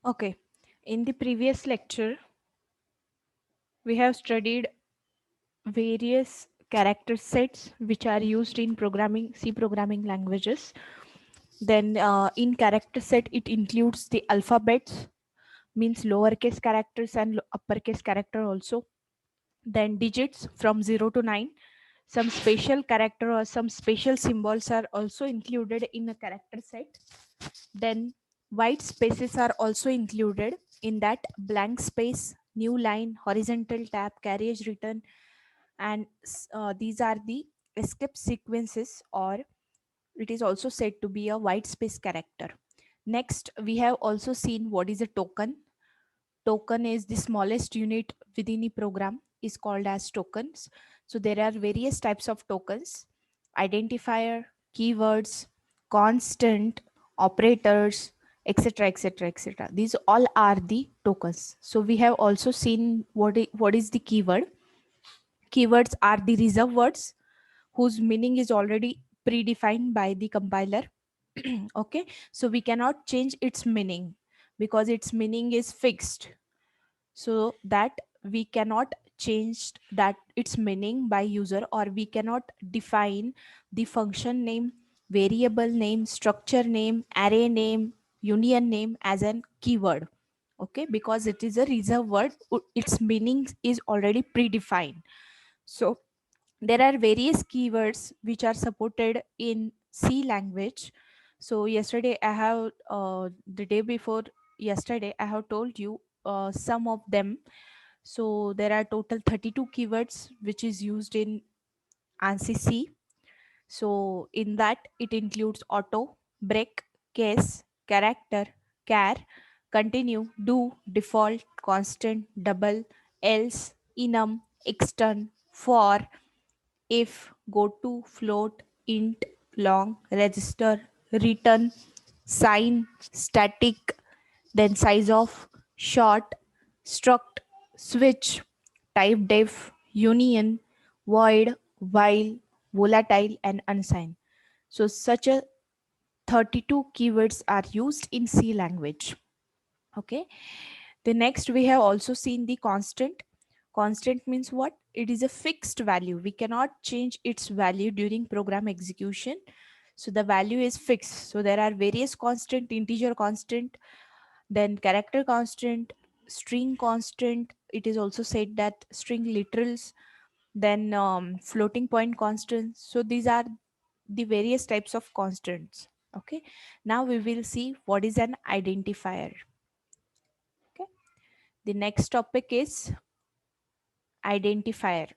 Okay, in the previous lecture, we have studied various character sets which are used in programming, C programming languages. Then in character set, it includes the alphabets, means lowercase characters and uppercase character also. Then digits from 0 to 9. Some special character or some special symbols are also included in a character set. Then white spaces are also included in that: blank space, new line, horizontal tab, carriage return, and these are the escape sequences, or it is also said to be a white space character. Next, we have also seen what is a token. Token is the smallest unit within a program, is called as tokens. So there are various types of tokens: identifier, keywords, constant, operators, etc, etc, etc. These all are the tokens. So we have also seen what is the keyword. Keywords are the reserved words whose meaning is already predefined by the compiler. Okay, so we cannot change its meaning because its meaning is fixed, so that we cannot change that its meaning by user, or we cannot define the function name, variable name, structure name, array name, union name as an keyword. Okay, because it is a reserved word, its meaning is already predefined. So there are various keywords which are supported in C language. So yesterday I have the day before yesterday I have told you some of them. So there are total 32 keywords which is used in ANSI C. So in that it includes auto, break, case, character, char, continue, do, default, constant, double, else, enum, extern, for, if, go to, float, int, long, register, return, sign, static, then size of, short, struct, switch, type def, union, void, while, volatile, and unsigned. So such a 32 keywords are used in C language. Okay. The next we have also seen the constant. Constant means what? It is a fixed value. We cannot change its value during program execution. So the value is fixed. So there are various constant: integer constant, then character constant, string constant. It is also said that string literals, then floating point constant. So these are the various types of constants. Okay. Now we will see what is an identifier. Okay. The next topic is identifier.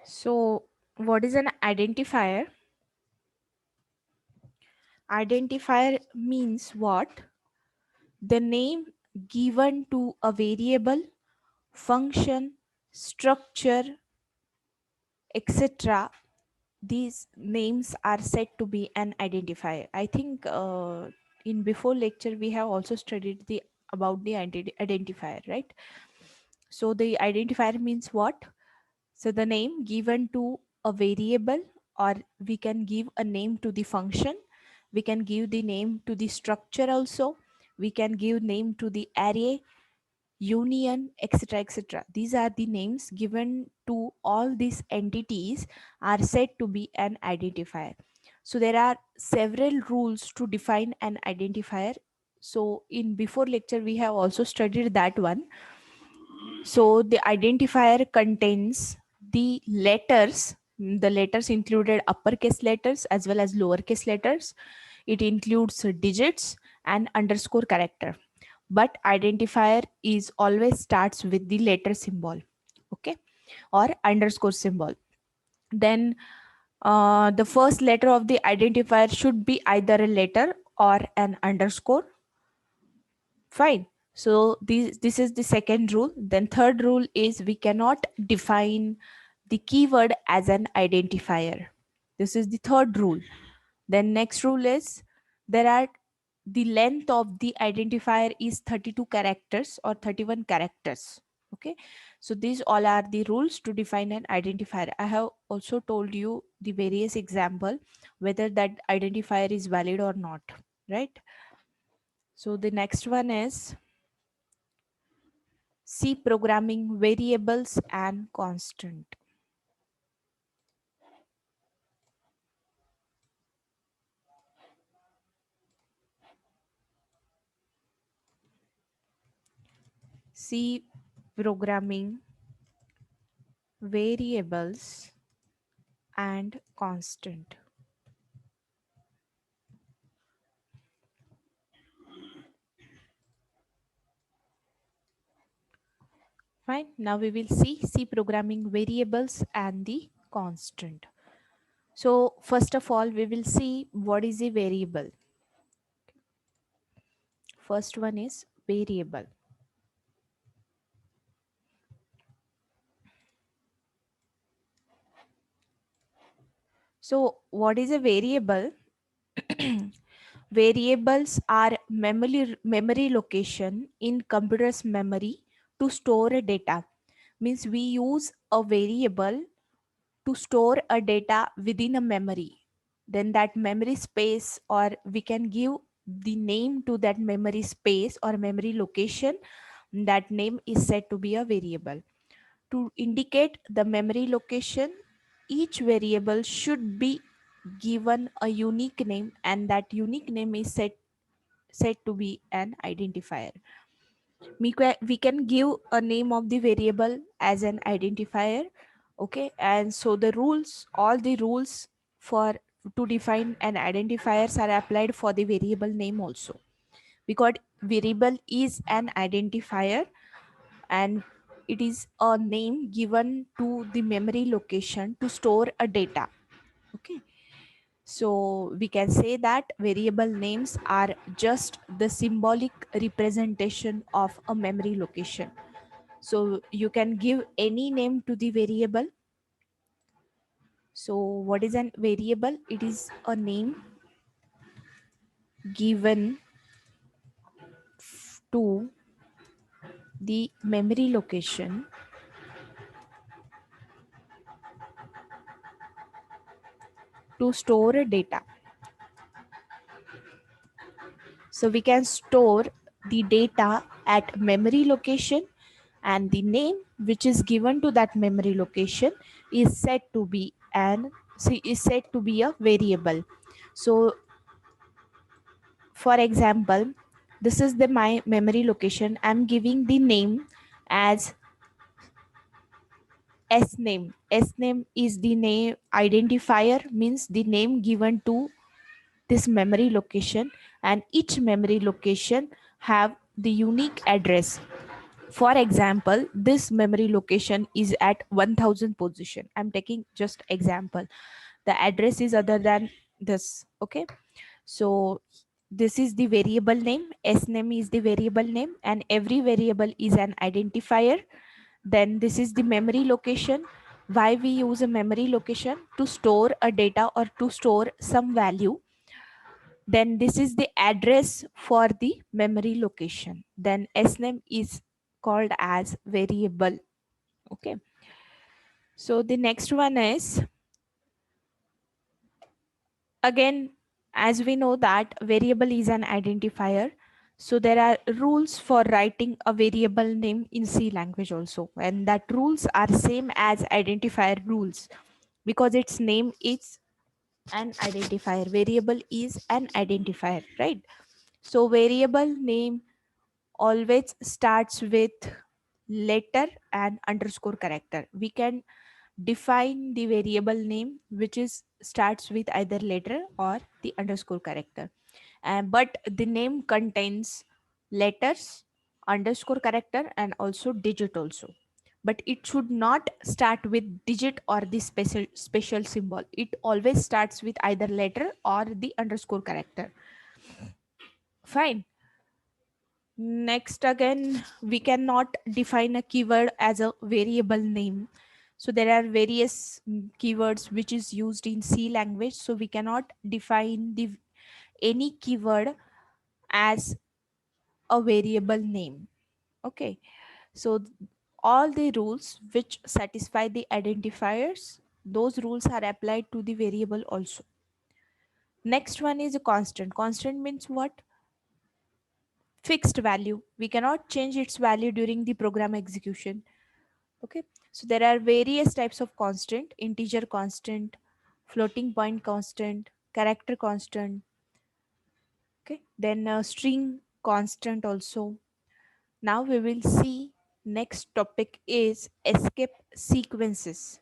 So, what is an identifier? Identifier means what? The name given to a variable, function, structure, etc. These names are said to be an identifier. I think in before lecture we have also studied the about the identifier, right? So the identifier means what? So the name given to a variable, or we can give a name to the function. We can give the name to the structure also. We can give name to the array, union, etc, etc. These are the names given to all these entities are said to be an identifier. So there are several rules to define an identifier. So in before lecture we have also studied that one. So the identifier contains the letters included uppercase letters as well as lowercase letters. It includes digits and underscore character. But identifier is always starts with the letter symbol, okay, or underscore symbol. Then the first letter of the identifier should be either a letter or an underscore. Fine. So this is the second rule. Then third rule is we cannot define the keyword as an identifier. This is the third rule. Then next rule is there are the length of the identifier is 32 characters or 31 characters. Okay, so these all are the rules to define an identifier. I have also told you the various example whether that identifier is valid or not, right? So the next one is C programming variables and constant. C programming variables and constant. Fine. Now we will see C programming variables and the constant. So first of all, we will see what is a variable. First one is variable. So what is a variable? Variables are memory location in computer's memory to store a data. Means we use a variable to store a data within a memory. Then that memory space, or we can give the name to that memory space or memory location, that name is said to be a variable. To indicate the memory location, each variable should be given a unique name, and that unique name is said to be an identifier. We can give a name of the variable as an identifier. Okay, and so the rules, all the rules for to define an identifiers are applied for the variable name also, because variable is an identifier and it is a name given to the memory location to store a data. Okay, so we can say that variable names are just the symbolic representation of a memory location. So you can give any name to the variable. So what is an variable? It is a name given to the memory location to store a data. So we can store the data at memory location, and the name which is given to that memory location is said to be a variable. So for example, this is the my memory location. I'm giving the name as S name. S name is the name identifier, means the name given to this memory location, and each memory location have the unique address. For example, this memory location is at 1000 position. I'm taking just example. The address is other than this. Okay, so this is the variable name. S name is the variable name, and every variable is an identifier. Then this is the memory location. Why we use a memory location? To store a data or to store some value. Then this is the address for the memory location. Then sname is called as variable. Okay, so the next one is, again, as we know that variable is an identifier, so there are rules for writing a variable name in C language also, and that rules are same as identifier rules, because its name is an identifier. Variable is an identifier, right? So variable name always starts with letter and underscore character. We can define the variable name which is starts with either letter or the underscore character, but the name contains letters, underscore character, and also digit also. But it should not start with digit or the special symbol. It always starts with either letter or the underscore character. Fine. Next, again, we cannot define a keyword as a variable name. So there are various keywords which is used in C language. So we cannot define the any keyword as a variable name. Okay. So all the rules which satisfy the identifiers, those rules are applied to the variable also. Next one is a constant. Constant means what? Fixed value. We cannot change its value during the program execution. Okay, so there are various types of constant: integer constant, floating point constant, character constant. Okay, then string constant also. Now we will see next topic is escape sequences.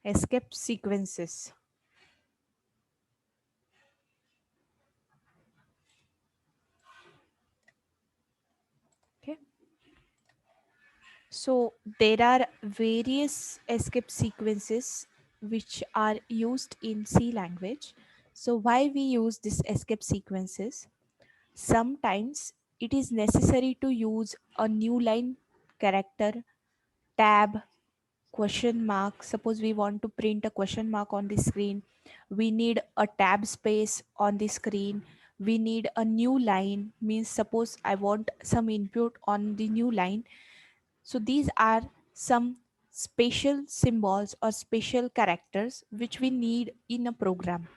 Escape sequences. Okay, so there are various escape sequences which are used in C language. So why we use this escape sequences? Sometimes it is necessary to use a new line character, tab, question mark. Suppose we want to print a question mark on the screen, we need a tab space on the screen. We need a new line, means suppose I want some input on the new line. So these are some special symbols or special characters which we need in a program.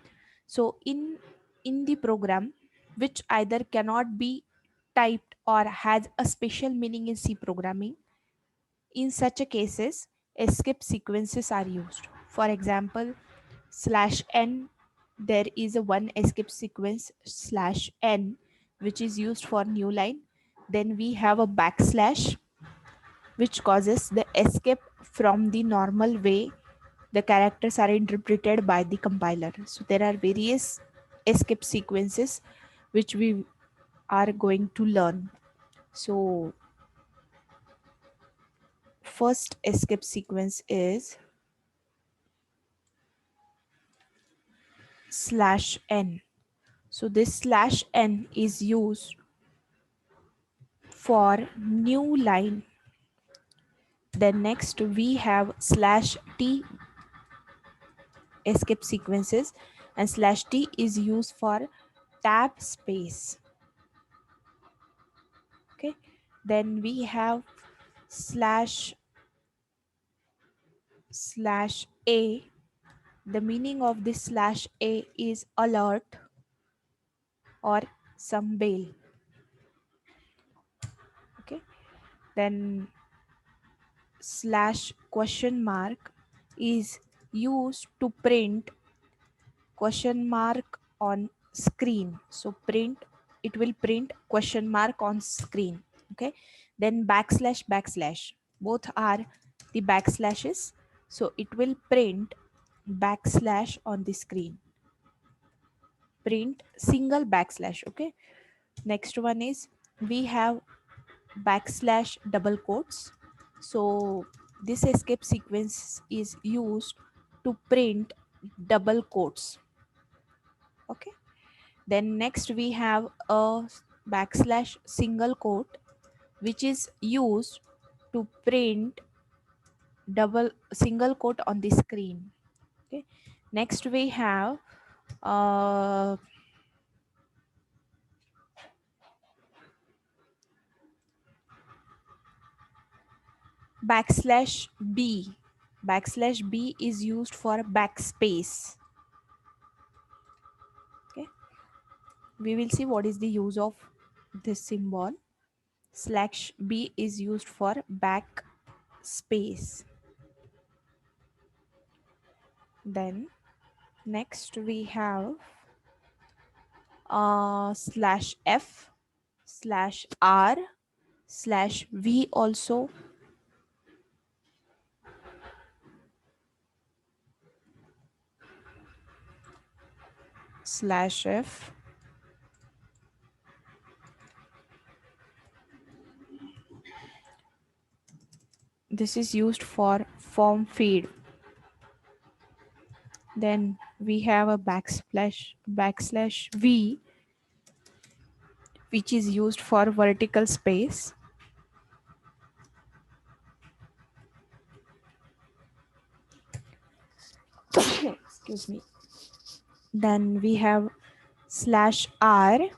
So in the program which either cannot be typed or has a special meaning in C programming, in such a cases escape sequences are used. For example, /n, there is a one escape sequence /n which is used for new line. Then we have a backslash which causes the escape from the normal way the characters are interpreted by the compiler. So there are various escape sequences which we are going to learn. So first escape sequence is /n. So this /n is used for new line. Then next we have /t escape sequences, and /t is used for tab space. Okay, then we have /a. The meaning of this /a is alert or some bail. Okay, then /question mark is used to print question mark on screen. So print, it will print question mark on screen. Okay, then //, both are the backslashes, so it will print backslash on the screen. Print single backslash. Okay, next one is we have \double quotes. So this escape sequence is used to print double quotes. Okay, then next we have a \single quote which is used to print double single quote on the screen. Okay, next we have uh, \b. \b is used for backspace. Okay, we will see what is the use of this symbol. /b is used for backspace. Then next we have /f, /r, /v also, /f. This is used for form feed. Then we have a \v which is used for vertical space. excuse me. Then we have /r.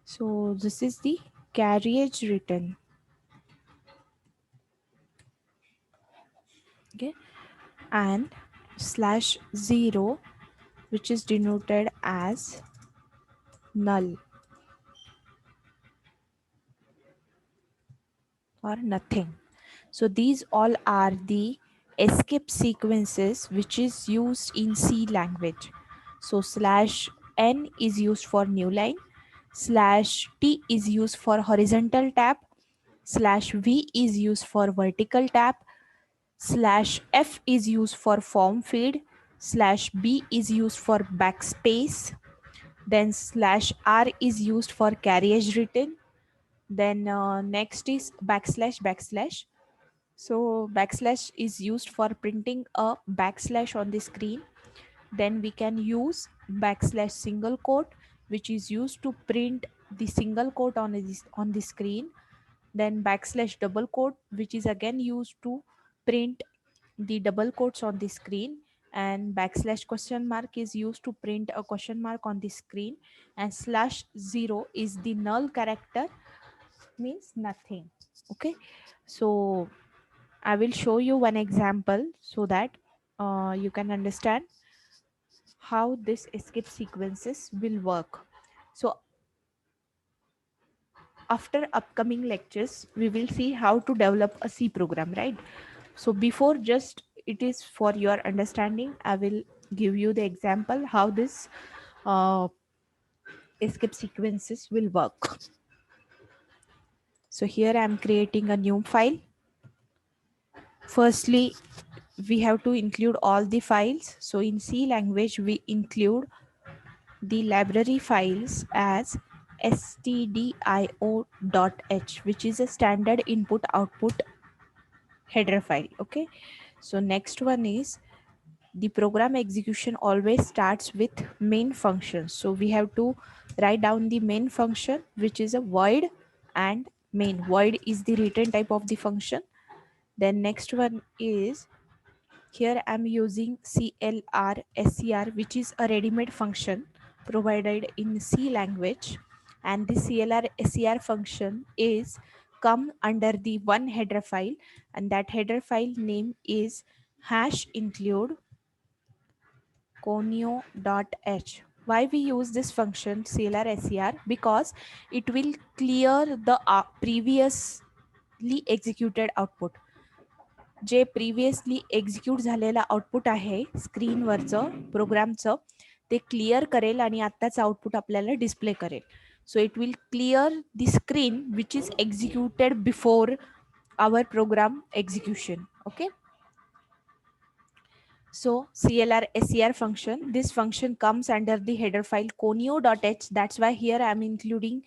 So this is the carriage return. Okay, and /0, which is denoted as null or nothing. So these all are the escape sequences which is used in C language. So /n is used for new line, /t is used for horizontal tab, /v is used for vertical tab, /f is used for form feed, /b is used for backspace, then /r is used for carriage written, then next is //. So backslash is used for printing a backslash on the screen. Then we can use /single quote, which is used to print the single quote on the screen. Then /double quote, which is again used to print the double quotes on the screen. And /? is used to print a question mark on the screen. And /0 is the null character, means nothing. Okay, so I will show you one example so that you can understand how this escape sequences will work. So after upcoming lectures, we will see how to develop a C program, right? So before, just it is for your understanding, I will give you the example how this uh, escape sequences will work. So here I am creating a new file. Firstly, we have to include all the files. So in C language, we include the library files as stdio.h, which is a standard input output header file. Okay, so next one is the program execution always starts with main function. So we have to write down the main function, which is a void and main. Void is the return type of the function. Then next one is, here I'm using CLR which is a ready-made function provided in C language, and the CLR function is come under the one header file, and that header file name is #include conio.h. Why we use this function CLR? Because it will clear the previously executed output. J previously execute झालेलं output आहे स्क्रीनवरचं प्रोग्रामचं, ते clear करेल आणि आत्ताचं output आपल्याला display करेल. So it will clear the screen which is executed before our program execution. Okay, so CLR function, this function comes under the header file conio.h. That's why here I am including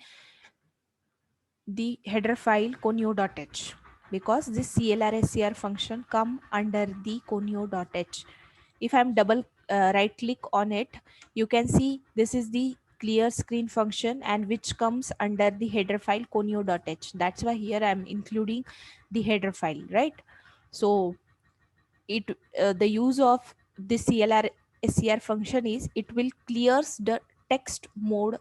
the header file conio.h, because this CLR function come under the conio.h. If I'm double right click on it, you can see this is the clear screen function, and which comes under the header file conio.h. That's why here I'm including the header file, right? So it the use of the CLR function is it will clears the text mode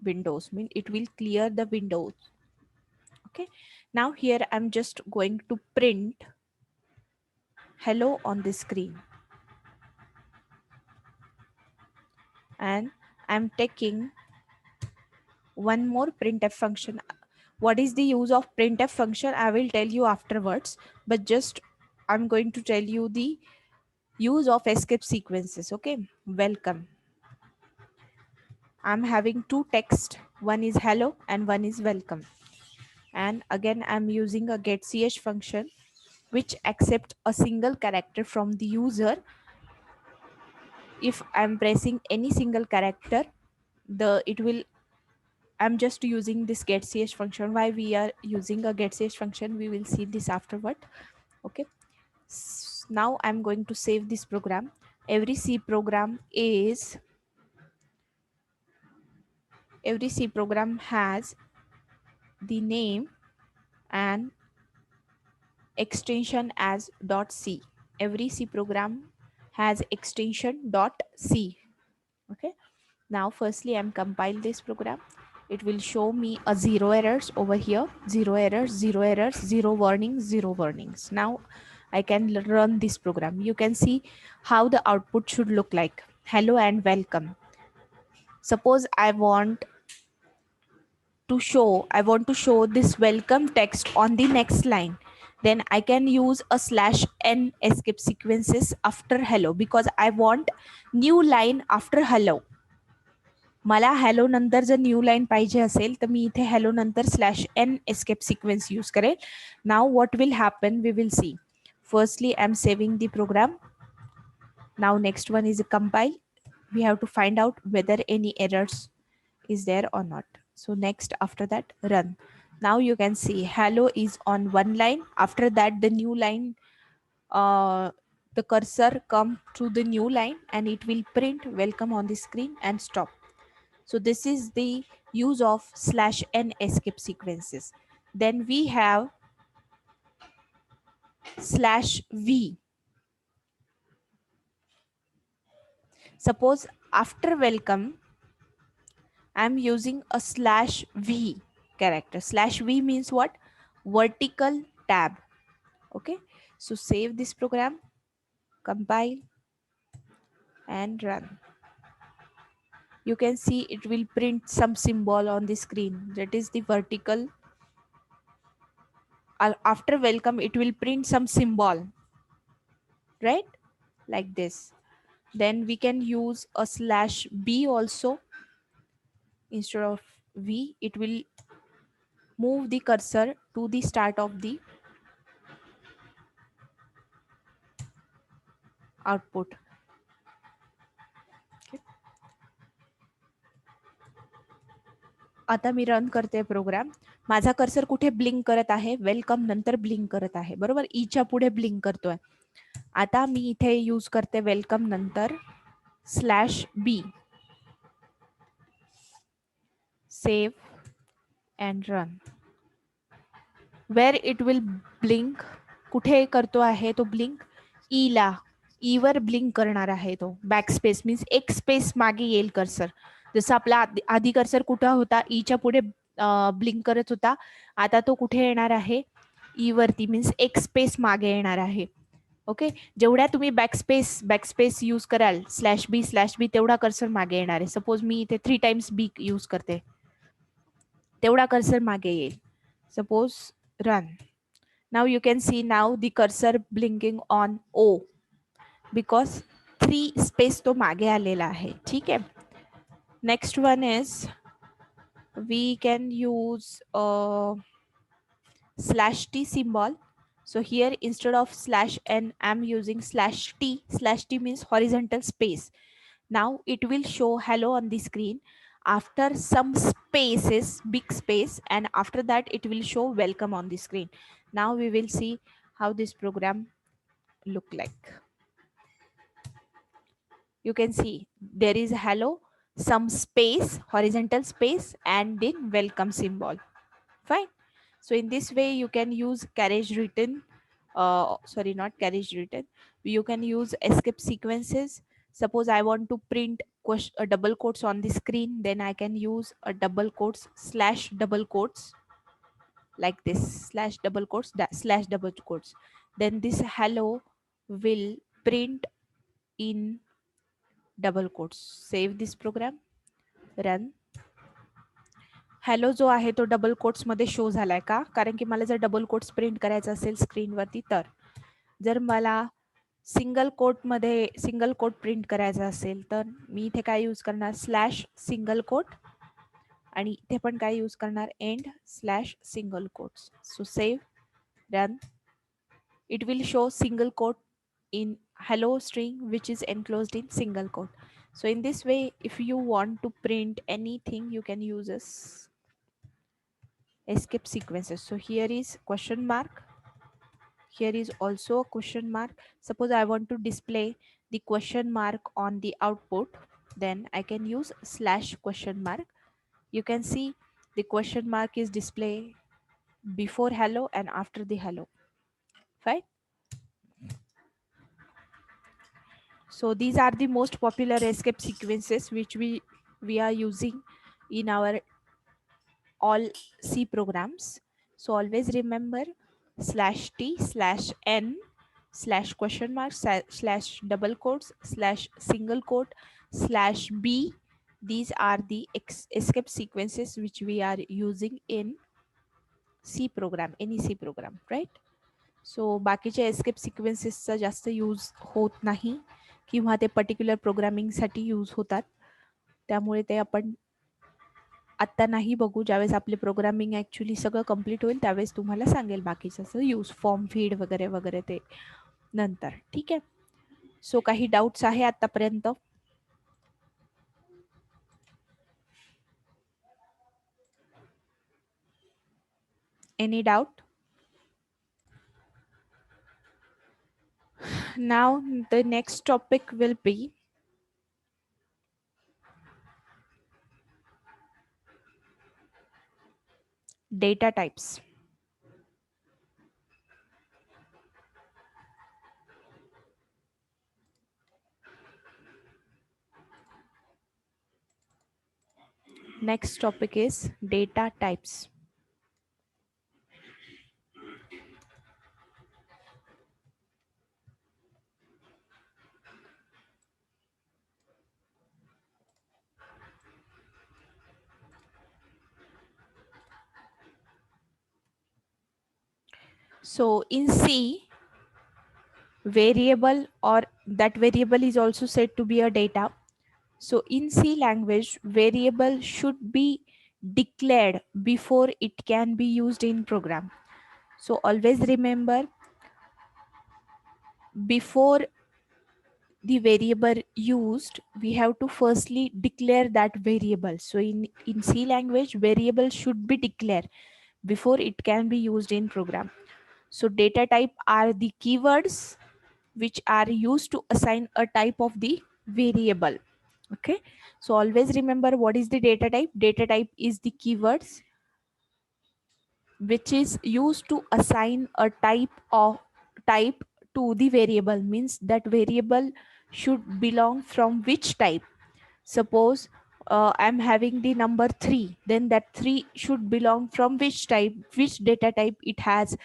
windows, mean it will clear the windows. Okay, now here I'm just going to print hello on the screen, and I'm taking one more printf function. What is the use of printf function, I will tell you afterwards, but just I'm going to tell you the use of escape sequences. Okay, welcome. I'm having two text, one is hello and one is welcome, and again I'm using a getch function which accept a single character from the user. If I'm pressing any single character, the it will, I'm just using this getch function. Why we are using a getch function, we will see this afterward. Okay, now I'm going to save this program. Every C program has the name and extension as .c. every C program has extension .c. Okay. Now firstly I'm compile this program. It will show me a 0 errors over here, 0 errors, 0 errors, 0 warnings, 0 warnings. Now I can run this program. You can see how the output should look like. Hello and welcome. Suppose I want to show this welcome text on the next line. Then I can use a /n escape sequences after hello because I want new line after hello. मला hello नंतर जर new line पाहिजे असेल तर मी इथे hello नंतर /n escape sequence use करेल. Now what will happen we will see. Firstly I'm saving the program. Now next one is a compile. We have to find out whether any errors is there or not. So next after that run. Now you can see hello is on one line. After that the new line, the cursor come to the new line and it will print welcome on the screen and stop. So this is the use of /n escape sequences. Then we have /v. Suppose after welcome I'm using a /v character. /v means what? Vertical tab. Okay, so save this program, compile and run. You can see it will print some symbol on the screen, that is the vertical. After welcome it will print some symbol, right, like this. Then we can use a /b also. Instead of v it will move the cursor to the start of the output. Okay. आता मी run करते programme. माझा cursor कुठे blink करत आहे? Welcome नंतर blink करत आहे, बरोबर. ईच्या पुढे ब्लिंक करतोय. आता मी इथे यूज करते वेलकम नंतर /b. Save and run. Where it will blink, कुठे करतो आहे तो ब्लिंक? ई ला, ई वर ब्लिंक करणार आहे तो. बॅकस्पेस मीन्स एक स्पेस मागे येईल कर्सर. जसं आपला आधी कर्सर कुठं होता? ईच्या पुढे ब्लिंक करत होता. आता तो कुठे येणार आहे? ई वरती, मीन्स एक स्पेस मागे येणार आहे. ओके, जेवढ्या तुम्ही बॅकस्पेस यूज कराल /b तेवढा कर्सर मागे येणार आहे. सपोज मी इथे 3 टाइम्स बी यूज करते, तेवढा कर्सर मागे येईल. Suppose run. Now you can see now the cursor blinking on O because 3 space तो मागे आलेला आहे. ठीक आहे. Next one is we can use /t symbol. So here instead of /n I'm using /t. /t means horizontal space. Now it will show hello on the screen. After some spaces, big space, and after that it will show welcome on the screen. Now we will see how this program look like. You can see there is hello, some space, horizontal space, and then welcome symbol. Fine. So in this way you can use carriage written, sorry, not carriage written. You can use escape sequences. Suppose I want to print a double quotes on the screen, then I can use a double quotes /double quotes like this, /double quotes /double quotes. Then this hello will print in double quotes. Save this program, run. Hello जो आहे तो double quotes मध्ये show झालाय का? कारण की मला जर डबल कोट्स प्रिंट करायचं असेल स्क्रीनवरती, तर जर मला सिंगल कोट प्रिंट करायचा असेल तर मी इथे काय यूज करणार? /सिंगल कोट, आणि इथे पण काय यूज करणार? And /single quotes. So save, run. It will show single quote in hello string which is enclosed in single quote. So in this way, if you want to print anything, you can use this escape sequences. So here is question mark. Here is also a question mark. Suppose I want to display the question mark on the output, then I can use /question mark. You can see the question mark is displayed before hello and after the hello. Fine. So these are the most popular escape sequences which we are using in our all C programs. So always remember /t/n /question mark /double quotes /single quote /b. These are the escape sequences which we are using in C program, any C program, right? सो बाकीच्या escape सिक्वेन्सेसचा जास्त use होत नाही किंवा ते particular प्रोग्रामिंगसाठी use होतात, त्यामुळे ते आपण आत्ता नाही बघू. ज्यावेळेस आपले प्रोग्रामिंग ॲक्च्युली सगळं कंप्लीट होईल त्यावेळेस तुम्हाला सांगेल बाकीचं यूज, फॉर्म फीड वगैरे वगैरे ते नंतर. ठीक आहे. सो काही डाऊट्स आहे आतापर्यंत? Any doubt? Now the next topic will be data types. Next topic is data types. So in C, variable or that variable is also said to be a data. So in C language, variable should be declared before it can be used in program. So always remember, before the variable used, we have to firstly declare that variable. So in C language, variable should be declared before it can be used in program. So data type are the keywords which are used to assign a type of the variable. Okay, so always remember what is the data type. Data type is the keywords which is used to assign a type to the variable, means that variable should belong from which type. Suppose I'm having the number 3, then that 3 should belong from which type, which data type it has.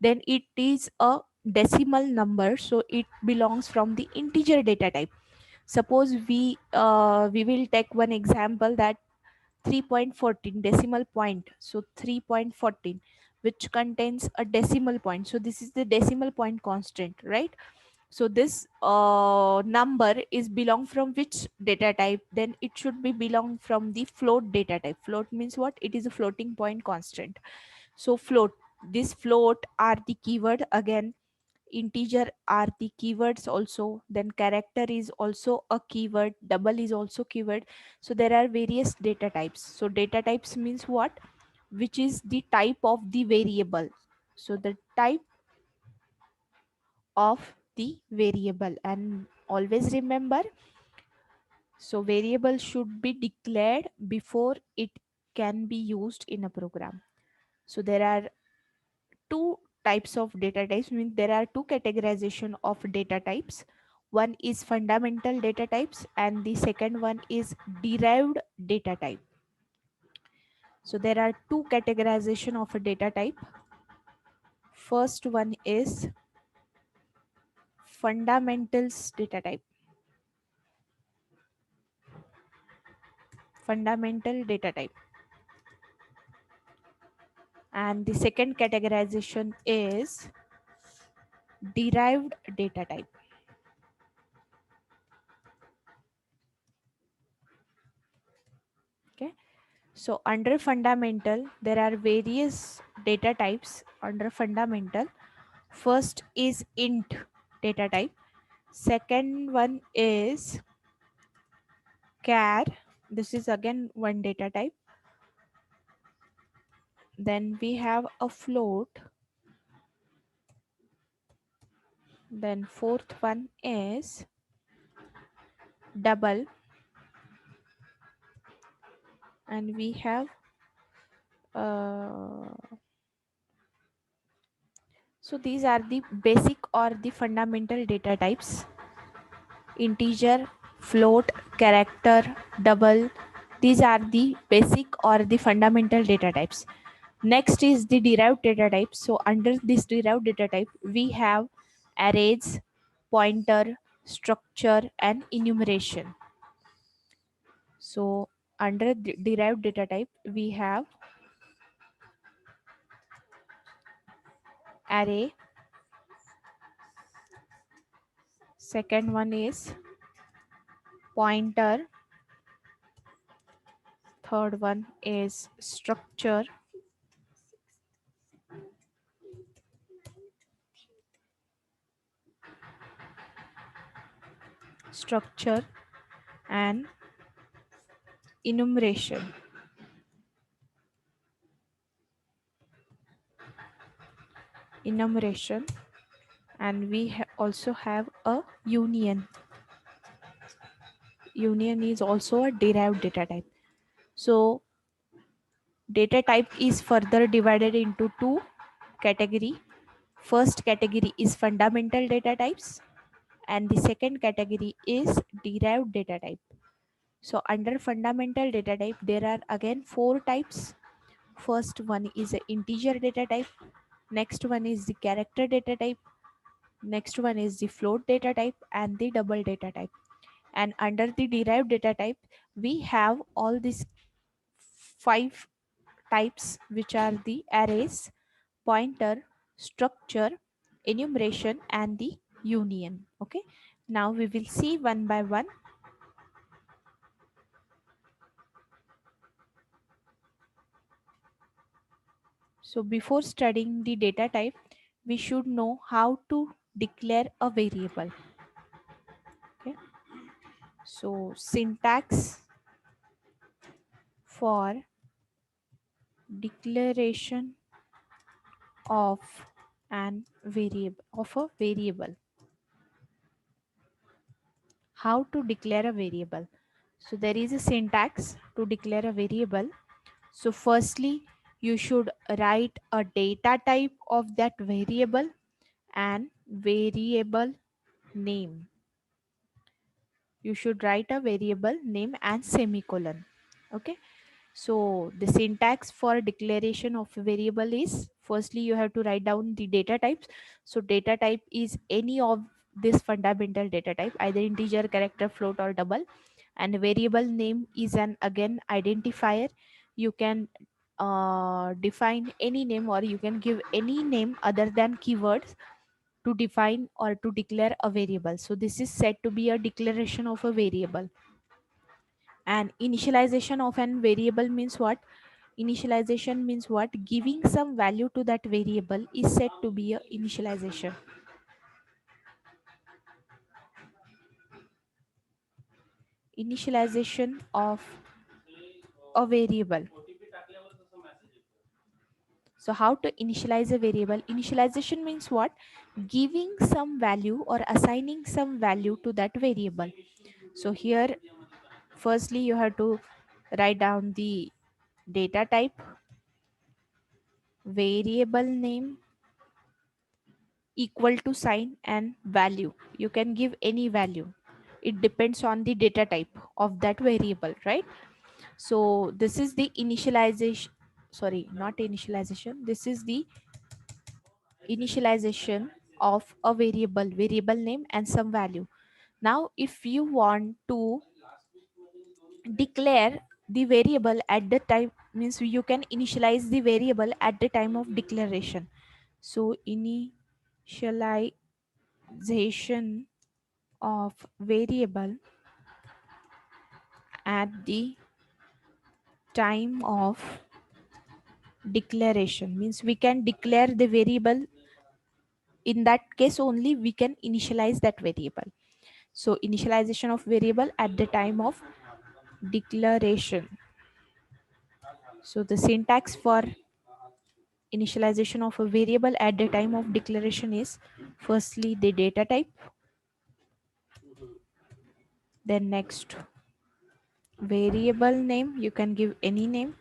Then it is a decimal number, so it belongs from the integer data type. Suppose we will take one example, that 3.14 decimal point. So 3.14 which contains a decimal point. So this is the decimal point constant, right? So this number is belong from which data type? Then it should be belong from the float data type. Float means what? It is a floating point constant. So float, this float are the keyword again. Integer are the keywords also. Then character is also a keyword. Double is also keyword. So there are various data types. So data types means what? Which is the type of the variable. So the type of the variable. And always remember, so variable should be declared before it can be used in a program. So there are two types of data types, means there are two categorization of data types. One is fundamental data types and the second one is derived data type. So there are two categorization of a data type. First one is fundamentals data type. Fundamental data type. And the second categorization is derived data type. Okay, so under fundamental there are various data types under fundamental. First is int data type, second one is char, this is again one data type. Then we have a float. Then fourth one is double, and we have so these are the basic or the fundamental data types integer, float, character, double. These are the basic or the fundamental data types. Next is the derived data type. So under this derived data type, we have arrays, pointer, structure, and enumeration. So under the derived data type, we have array. Second one is pointer. Third one is structure. Structure and enumeration. Enumeration, and we also have a union. Union is also a derived data type. So data type is further divided into two category. First category is fundamental data types, and the second category is derived data type. So under fundamental data type, there are again four types. First one is a integer data type. Next one is the character data type. Next one is the float data type and the double data type. And under the derived data type, we have all these five types, which are the arrays, pointer, structure, enumeration, and the union. Okay, now we will see one by one. So before studying the data type, we should know how to declare a variable. Okay, so syntax for declaration of an variable, of a variable. How to declare a variable? So there is a syntax to declare a variable. So firstly, you should write a data type of that variable and variable name. You should write a variable name and semicolon. Okay, so the syntax for declaration of a variable is, firstly you have to write down the data types. So data type is any of this fundamental data type, either integer, character, float, or double. And variable name is an again identifier. You can define any name, or you can give any name other than keywords to define or to declare a variable. So this is said to be a declaration of a variable. And initialization of an variable means what? Initialization means what? Giving some value to that variable is said to be a initialization. Initialization of a variable. So how to initialize a variable? Initialization means what? Giving some value or assigning some value to that variable. So here, firstly, you have to write down the data type, variable name, equal to sign, and value. You can give any value. It depends on the data type of that variable, right? So this is the initialization. Sorry, not initialization. This is the initialization of a variable name and some value. Now, if you want to declare the variable at the time, means you can initialize the variable at the time of declaration. So initialization of variable at the time of declaration means we can declare the variable. In that case only we can initialize that variable. So initialization of variable at the time of declaration. So the syntax for initialization of a variable at the time of declaration is, firstly the data type, then next variable name, you can give any name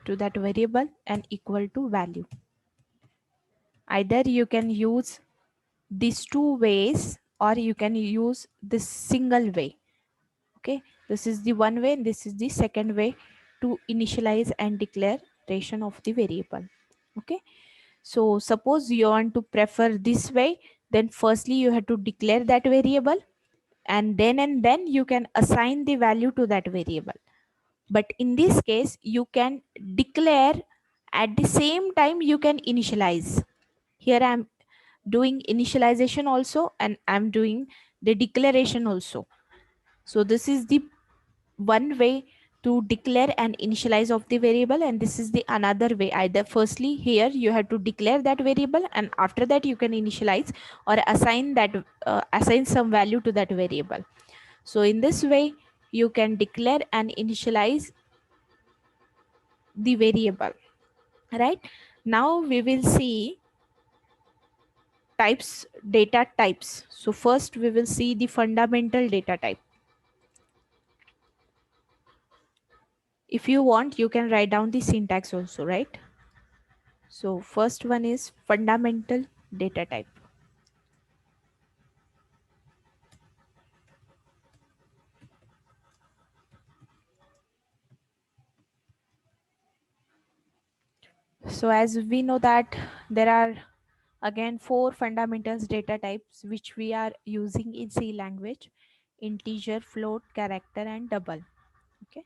to that variable, and equal to value. Either you can use these two ways or you can use this single way. Okay, this is the one way and this is the second way to initialize and declaration of the variable. Okay, so suppose you want to prefer this way, then firstly you have to declare that variable, and then you can assign the value to that variable. But in this case you can declare at the same time you can initialize. Here I'm doing initialization also and I'm doing the declaration also. So this is the one way to declare and initialize of the variable, and this is the another way. Either firstly here you have to declare that variable and after that you can initialize or assign that assign some value to that variable. So in this way you can declare and initialize the variable, right? Now we will see types, data types. So first we will see the fundamental data type. If you want you can write down the syntax also, right? So first one is fundamental data type. So as we know that there are again four fundamentals data types which we are using in C language: integer, float, character and double. Okay,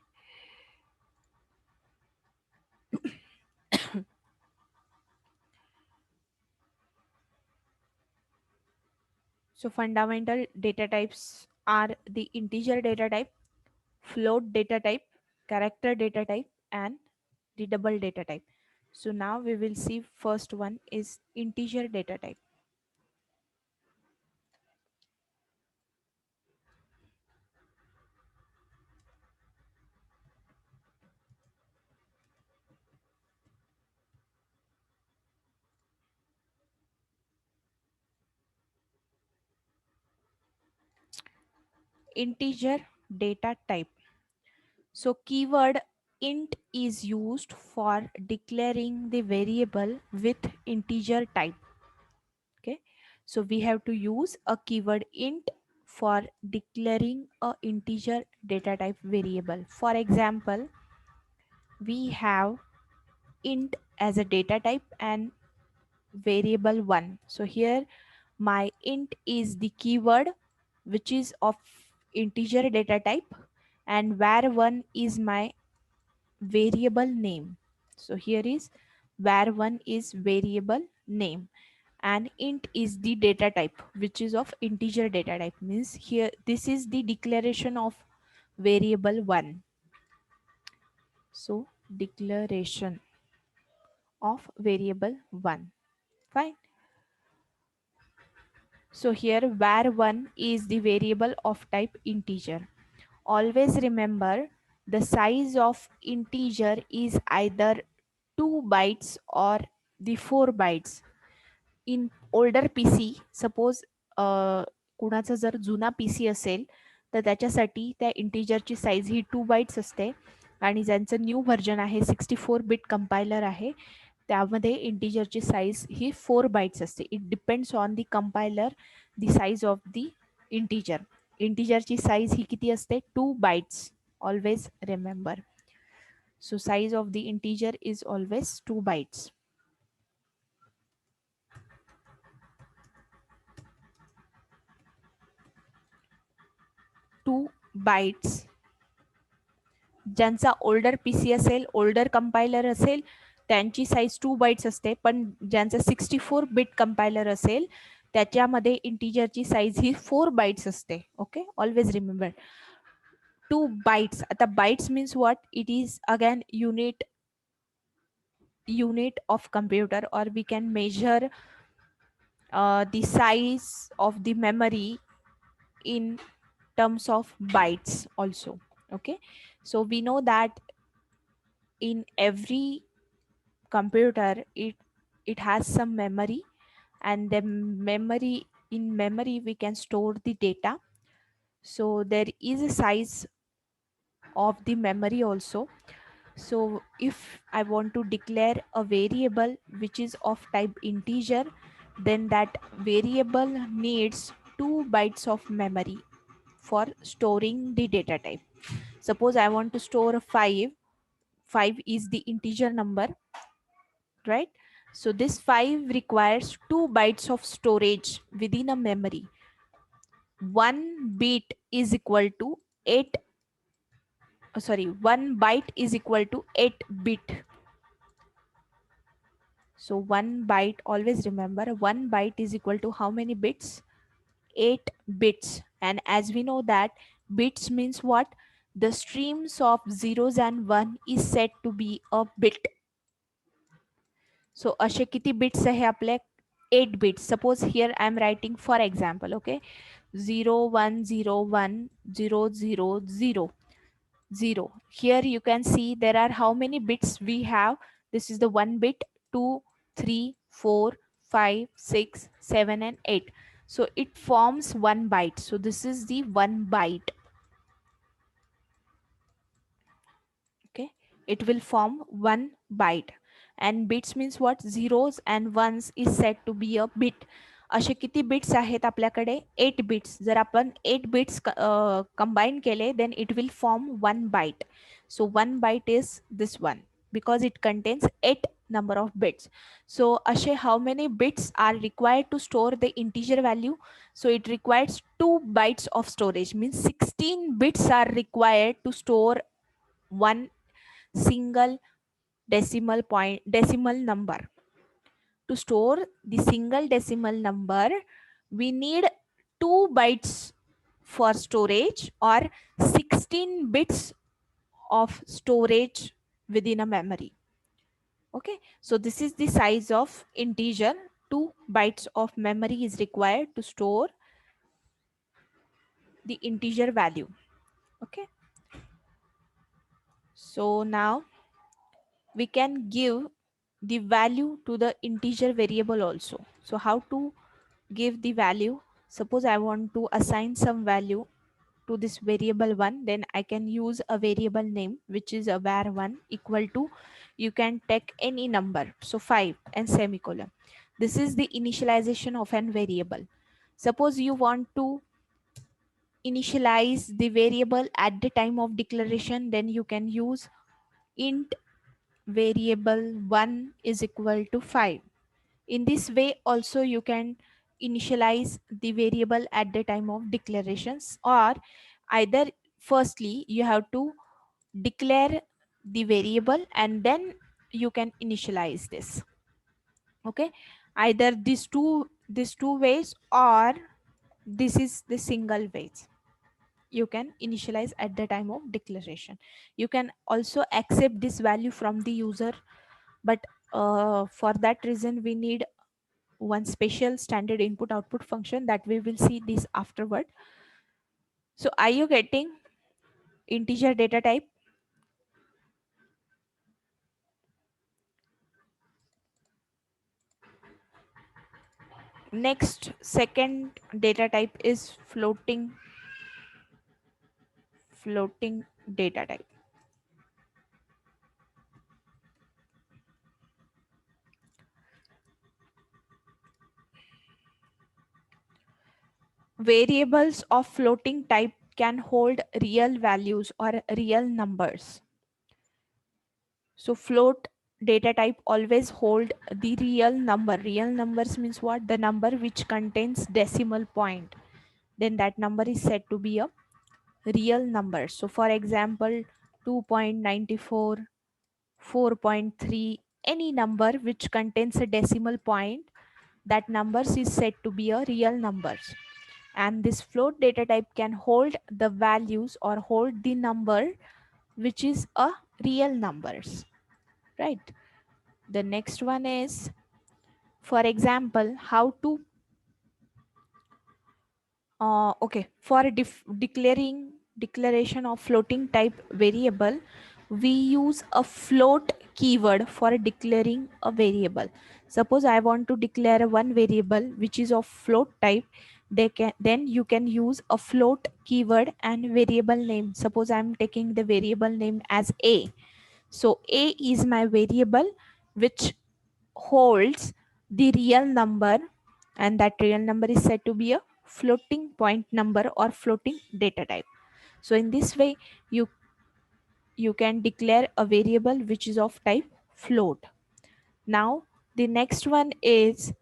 so fundamental data types are the integer data type, float data type, character data type and the double data type. So now we will see first one is integer data type. Integer data type. So keyword int is used for declaring the variable with integer type. Okay, so we have to use a keyword int for declaring a integer data type variable. For example, we have int as a data type and variable 1. So here my int is the keyword which is of integer data type and var1 is my variable name. So here is var1 is variable name and int is the data type which is of integer data type, means here this is the declaration of variable 1. So declaration of variable 1. Fine. So here var1 is the variable of type integer. Always remember the size of integer is either 2 bytes or the 4 bytes. In older PC, suppose कुणाचा जर जुना PC असेल तर त्याच्यासाठी त्या इंटिजरची size ही 2 bytes असते आणि ज्यांचं न्यू व्हर्जन आहे 64 बिट कंपायलर आहे त्यामध्ये इंटिजरची साईज ही 4 बाईट्स असते. It depends on the compiler the size of the integer. इंटिजरची साईज ही किती असते 2 bytes. Always remember. So size of the integer is always 2 bytes. 2 bytes. ज्यांचा ओल्डर पीसी असेल, ओल्डर कंपायलर असेल त्यांची साईज 2 बाईट्स असते, पण ज्यांचं 64 बिट कंपायलर असेल त्याच्यामध्ये इंटिजरची साईज ही 4 बाईट्स असते. Okay, always remember 2 bytes. आता bytes means what? It is again unit of computer, or we can measure the size of the memory in terms of bytes also. Okay, so we know that in every computer it has some memory, and the memory, in memory we can store the data. So there is a size of the memory also. So if I want to declare a variable which is of type integer, then that variable needs 2 bytes of memory for storing the data type. Suppose I want to store 5. 5 is the integer number, right? So this 5 requires 2 bytes of storage within a memory. 1 bit is equal to 8, 1 byte is equal to 8 bit. So 1 byte, always remember, 1 byte is equal to how many bits? 8 bits. And as we know that bits means what? The streams of zeros and 1 is said to be a bit. So असे किती bits आहे आपले? 8 bits. Suppose here I am writing for example, okay? 0 1 0 1 0 0 0 0. Here you can see there are how many bits we have. This is the 1 bit, 2, 3, 4, 5, 6, 7 and 8. So it forms 1 byte. So this is the 1 byte. Okay, it will form 1 byte. And bits means what? Zeros and ones is said to be a bit. असे किती bits आहेत आपल्याकडे? 8 bits. जर आपण 8 bits combine केले, then it will form 1 byte. So 1 byte is this one because it contains 8 number of bits. So ashe how many bits are required to store the integer value? So it requires 2 bytes of storage, means 16 bits are required to store one single decimal number. To store the single decimal number, we need 2 bytes for storage or 16 bits of storage within a memory. Okay, so this is the size of integer. 2 bytes of memory is required to store the integer value. Okay, so now we can give the value to the integer variable also. So how to give the value? Suppose I want to assign some value to this variable 1, then I can use a variable name which is a var1 equal to, you can take any number, so 5 and semicolon. This is the initialization of an variable. Suppose you want to initialize the variable at the time of declaration, then you can use int variable 1 is equal to 5. In this way also you can initialize the variable at the time of declarations, or either firstly you have to declare the variable and then you can initialize this. Okay, either these two ways, or this is the single ways you can initialize at the time of declaration. You can also accept this value from the user, but for that reason we need one special standard input output function that we will see this afterward. So are you getting integer data type? Next, second data type is floating data type. Variables of floating type can hold real values or real numbers. So float data type always hold the real number. Real numbers means what? The number which contains decimal point. Then that number is said to be a real number. So for example, 2.94, 4.3, any number which contains a decimal point, that numbers is said to be a real numbers. And this float data type can hold the values or hold the number which is a real numbers, right? The next one is, for example, how to okay, for declaration of floating type variable, we use a float keyword for declaring a variable. Suppose I want to declare one variable which is of float type, then you can use a float keyword and variable name. Suppose I'm taking the variable name as a. So a is my variable which holds the real number, and that real number is said to be a floating point number or floating data type. So in this way, you can declare a variable which is of type float. Now the next one is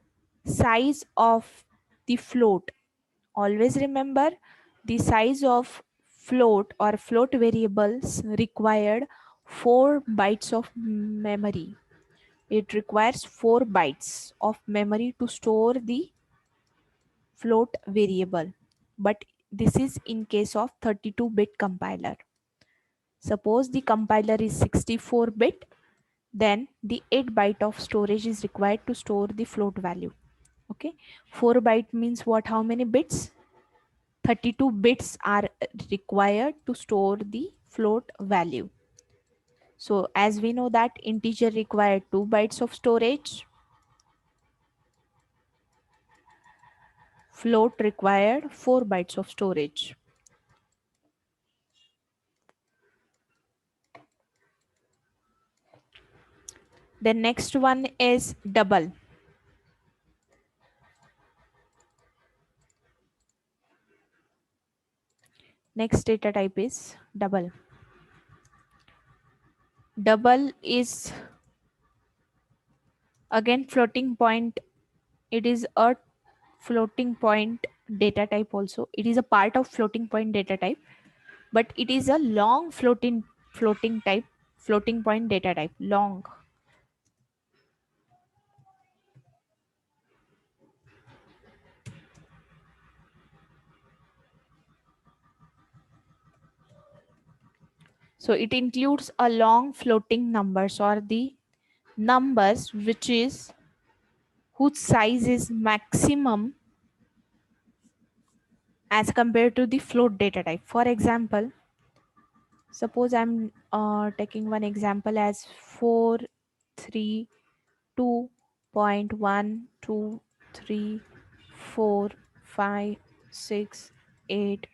size of the float. Always remember, the size of float or float variables required 4 bytes of memory. It requires 4 bytes of memory to store the float variable, but this is in case of 32-bit compiler. Suppose the compiler is 64-bit, then the 8 byte of storage is required to store the float value. Okay, 4 byte means what? How many bits? 32 bits are required to store the float value. So as we know that integer required 2 bytes of storage, float required 4 bytes of storage. The next one is double. Next data type is double. Double is again floating point. It is a floating point data type also. It is a part of floating point data type, but it is a long floating point data type, long. So it includes a long floating numbers or the numbers whose size is maximum as compared to the float data type. For example, suppose I'm taking one example as 432.1234568.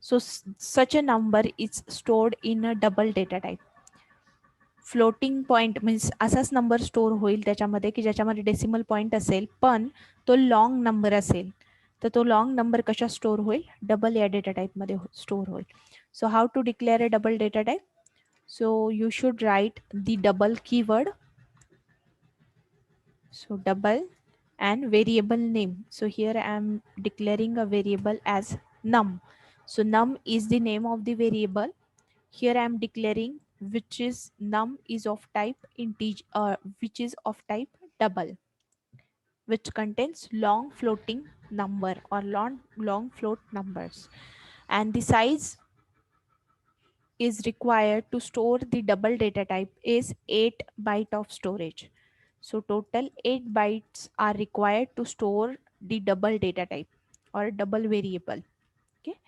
So such a number is stored in a double data type. Floating point means असाच number store होईल त्याच्यामध्ये की ज्याच्यामध्ये decimal point असेल पण तो long number असेल तर तो लॉंग नंबर कशा स्टोर होईल डबल या डेटा टाईपमध्ये स्टोर होईल. So how to declare a double data type. So you should write the double keyword. So double and variable name. So here I am declaring a variable as num. So num is the name of the variable. Here I am declaring which is num is of type integer, which is of type double, which contains long floating number or long float numbers, and the size is required to store the double data type is 8 byte of storage. So total 8 bytes are required to store the double data type or double variable. Okay.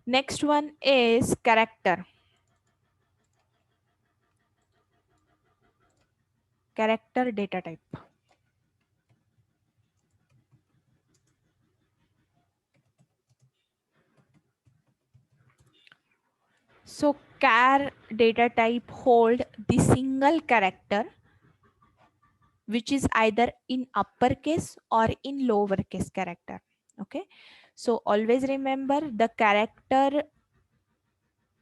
Next one is character. Character data type. So char data type hold the single character which is either in uppercase or in lowercase character. Okay. So always remember the character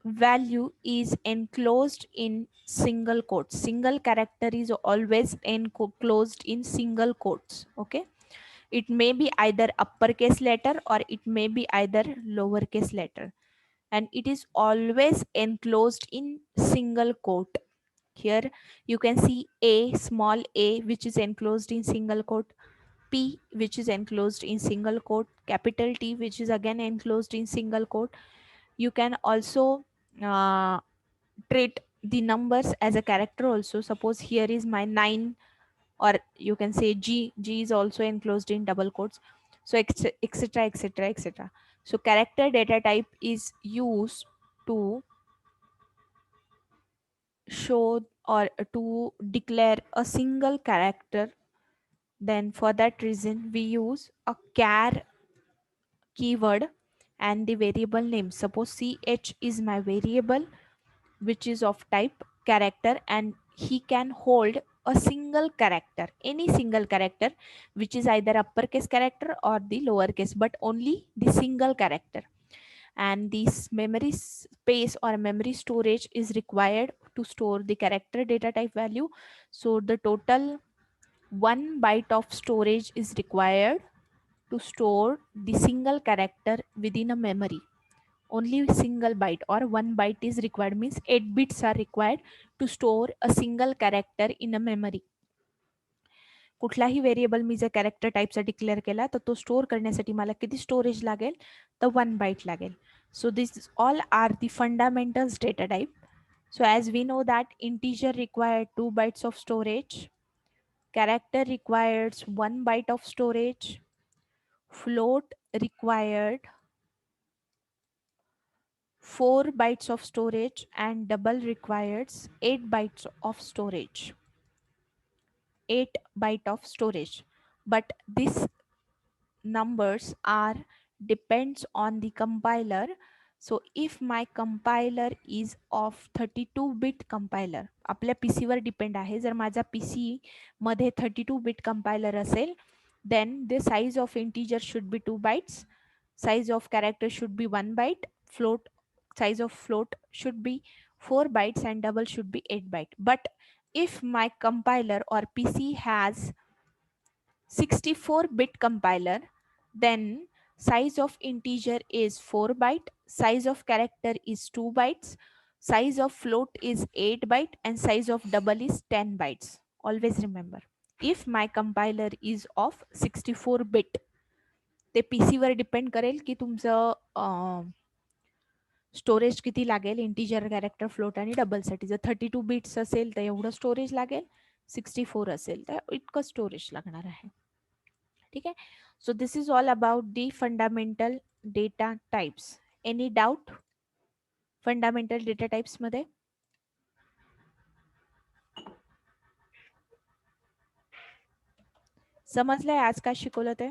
value is enclosed in single quotes. Single character is always enclosed in single quotes. Okay. It may be either uppercase letter or it may be either lowercase letter, and it is always enclosed in single quote. Here you can see a, small a, which is enclosed in single quote, p, which is enclosed in single quote, capital T, which is again enclosed in single quote. You can also uh, treat the numbers as a character also. Suppose here is my 9, or you can say g is also enclosed in double quotes. So etc etc etc. So character data type is used to show or to declare a single character. Then for that reason we use a char keyword and the variable name. Suppose ch is my variable which is of type character, and he can hold a single character, any single character, which is either uppercase character or the lowercase, but only the single character. And this memory space or memory storage is required to store the character data type value. So the total 1 byte of storage is required to store the single character within a memory. Only single byte or 1 byte is required, means 8 bits are required to store a single character in a memory. कुठलाही variable मी जर character टाईपचा declare केला तर तो store करण्यासाठी मला किती storage लागेल, तर 1 byte लागेल. So this all are the fundamentals data type. So as we know that integer required 2 bytes of storage, character requires 1 byte of storage, float required 4 bytes of storage, and double requires 8 bytes of storage. 8 byte of storage. But this numbers are depends on the compiler. So if my compiler is of 32-bit compiler, आपल्या PC वर depend आहे. जर माझा PC मध्ये 32-bit compiler असेल, then the size of integer should be 2 bytes, size of character should be 1 byte, float size of float should be 4 bytes, and double should be 8 byte. But if my compiler or PC has 64-bit compiler, then size of integer is 4 byte, size of character is 2 bytes, size of float is 8 byte, and size of double is 10 bytes. Always remember, if my compiler is of 64 bit, ते PC वर depend करेल की तुमचं storage किती लागेल integer character float आणि डबलसाठी. जर 32 bits असेल तर एवढं स्टोरेज लागेल, 64 असेल तर इतकं स्टोरेज लागणार आहे. ठीक आहे. So this is all about the fundamental data types. Any doubt fundamental data types मध्ये? समजलंय आज काय शिकवलं ते?